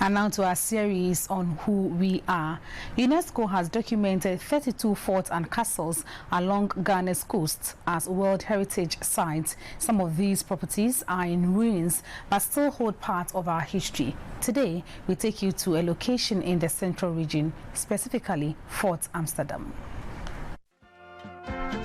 And now to our series on who we are. UNESCO has documented 32 forts and castles along Ghana's coast as World Heritage Sites. Some of these properties are in ruins but still hold part of our history. Today, we take you to a location in the central region, specifically Fort Amsterdam.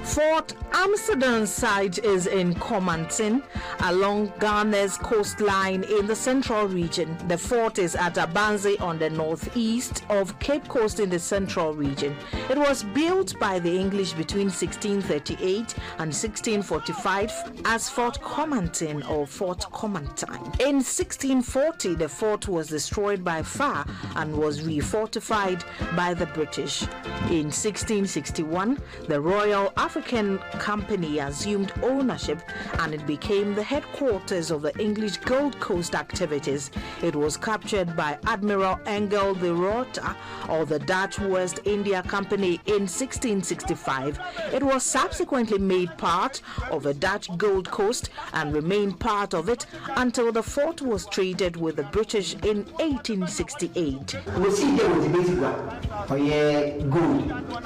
Fort Amsterdam site is in Comantin, along Ghana's coastline in the central region. The fort is at Abanze on the northeast of Cape Coast in the central region. It was built by the English between 1638 and 1645 as Fort Comantin or Fort Comantine. In 1640, the fort was destroyed by fire and was refortified by the British. In 1661, the Royal African Company assumed ownership and it became the headquarters of the English Gold Coast activities. It was captured by Admiral Engel de Rota of the Dutch West India Company in 1665. It was subsequently made part of the Dutch Gold Coast and remained part of it until the fort was traded with the British in 1868.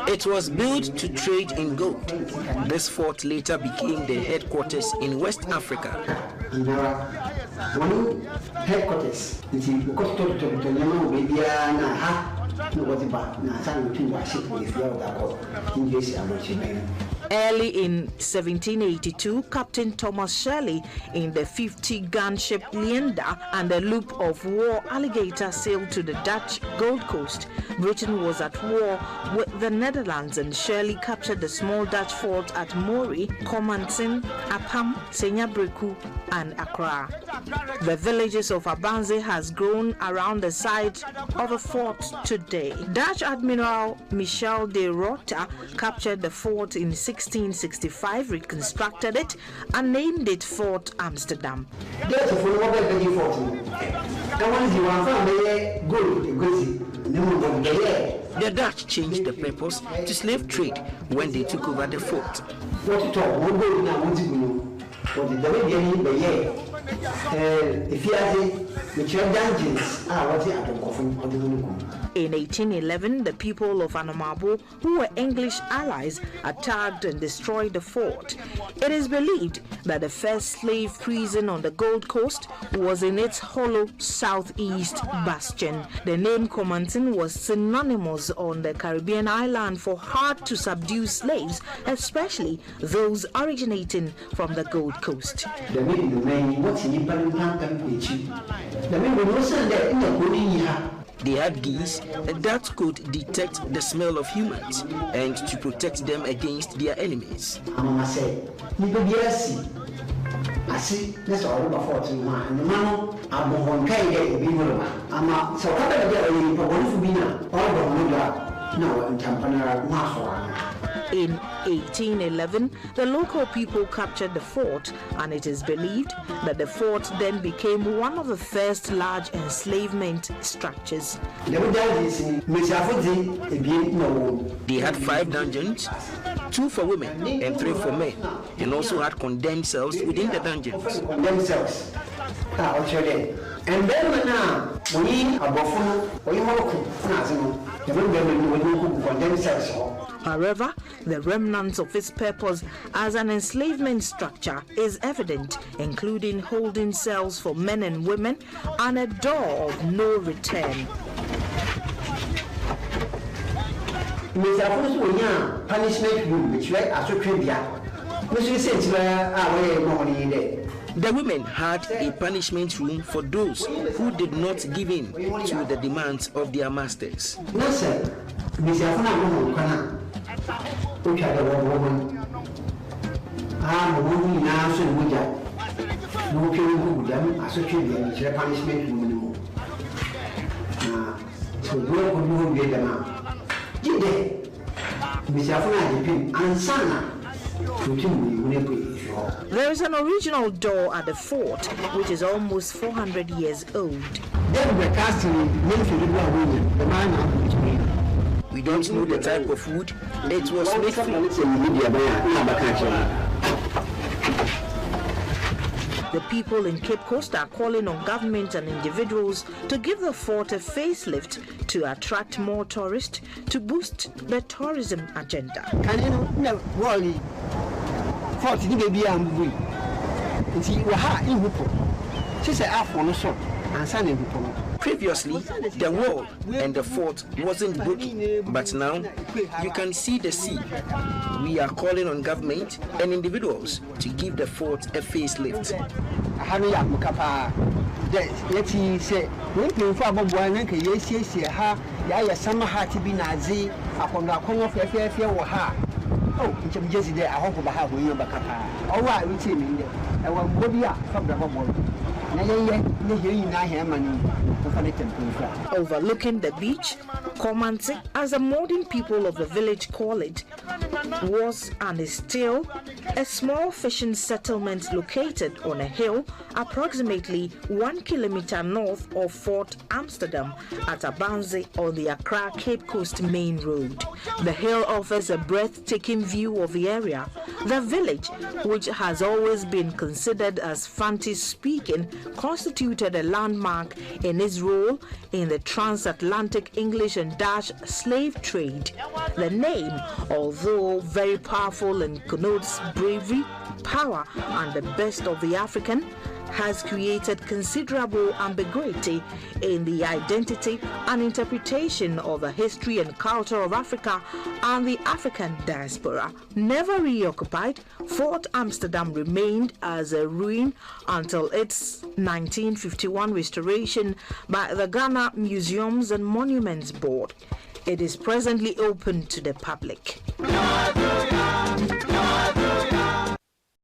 It was built to trade in gold. This fort later became the headquarters in West Africa. Early in 1782, Captain Thomas Shirley in the 50-gun ship Leander and the loop of war Alligator sailed to the Dutch Gold Coast. Britain was at war with the Netherlands and Shirley captured the small Dutch fort at Mori, Comantin, Apam, Senyabreku and Accra. The villages of Abanze has grown around the site of the fort today. Dutch Admiral Michel de Rota captured the fort in 1665, reconstructed it and named it Fort Amsterdam. The Dutch changed the purpose to slave trade when they took over the fort. In 1811, the people of Anamabo, who were English allies, attacked and destroyed the fort. It is believed that the first slave prison on the Gold Coast was in its hollow southeast bastion. The name Comantin was synonymous on the Caribbean island for hard-to-subdue slaves, especially those originating from the Gold Coast. They had geese that could detect the smell of humans and to protect them against their enemies. In 1811, the local people captured the fort, and it is believed that the fort then became one of the first large enslavement structures. They had 5 dungeons, 2 for women and 3 for men, and also had condemned cells within the dungeons. And then now, however, the remnants of its purpose as an enslavement structure is evident, including holding cells for men and women and a door of no return. Punishment room, which the women had a punishment room for those who did not give in to the demands of their masters. There is an original door at the fort, which is almost 400 years old. We don't know the type of wood it was made from. The people in Cape Coast are calling on government and individuals to give the fort a facelift to attract more tourists to boost the tourism agenda. Previously, the wall and the fort wasn't broken, but now you can see the sea. We are calling on government and individuals to give the fort a facelift. Overlooking the beach, Komansi, as the modern people of the village call it, was and is still a small fishing settlement located on a hill approximately 1 kilometer north of Fort Amsterdam at Abanzi on the Accra-Cape Coast main road. The hill offers a breathtaking view of the area. The village, which has always been considered as Fanti-speaking, constituted a landmark in its role in the transatlantic English and Dutch slave trade. The name, although very powerful and connotes bravery, power, and the best of the African, has created considerable ambiguity in the identity and interpretation of the history and culture of Africa and the African diaspora. Never reoccupied, Fort Amsterdam remained as a ruin until its 1951 restoration by the Ghana Museums and Monuments Board. It is presently open to the public.